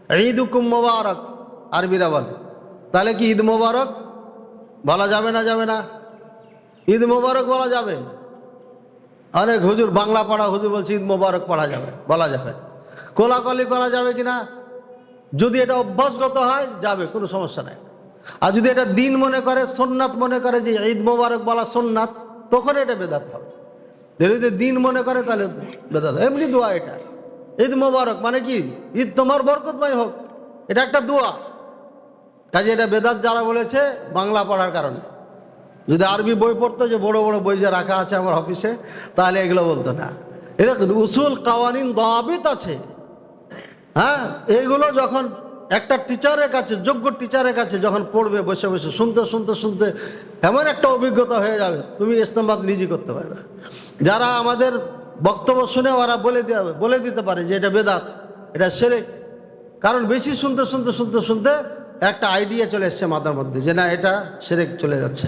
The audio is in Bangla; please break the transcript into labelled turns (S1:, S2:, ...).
S1: ঈদুকুম মোবারক আরবিরা বলে। তাহলে কি ঈদ মোবারক বলা যাবে না? যাবে না? ঈদ মোবারক বলা যাবে। অনেক হুজুর, বাংলা পড়া হুজুর বলছে ঈদ মোবারক পড়া যাবে, বলা যাবে। কোলাকলি করা যাবে কিনা? যদি এটা অভ্যাসগত হয় যাবে, কোনো সমস্যা নাই। আর যদি এটা দিন মনে করে, সুন্নাত মনে করে যে ঈদ মোবারক বলা সুন্নাত, তখন এটা বেদাত হবে। যদি দিন মনে করে তাহলে বেদাত। এমনি দোয়া এটা, ঈদ মোবারক মানে কি ঈদ তোমার বরকতময় হোক, এটা একটা দোয়া। কাজে এটা বেদাত যারা বলেছে বাংলা পড়ার কারণে। যদি আরবি বই পড়তো, যে বড় বড় বই যে রাখা আছে আমার অফিসে, তাহলে এগুলো বলতো না। এটা উসুল কাওয়ানিন দাবিত আছে। হ্যাঁ, এইগুলো যখন একটা টিচারের কাছে, যোগ্য টিচারের কাছে যখন পড়বে, বসে বসে শুনতে শুনতে শুনতে এমন একটা অভিজ্ঞতা হয়ে যাবে, তুমি ইসলামাবাদ নিজে করতে পারবে। যারা আমাদের বক্তব্য শুনে ওরা বলে দিতে পারে যে এটা বেদাত, এটা শিরক। কারণ বেশি শুনতে শুনতে শুনতে শুনতে একটা আইডিয়া চলে এসছে মাথার মধ্যে যে না, এটা শিরক চলে যাচ্ছে।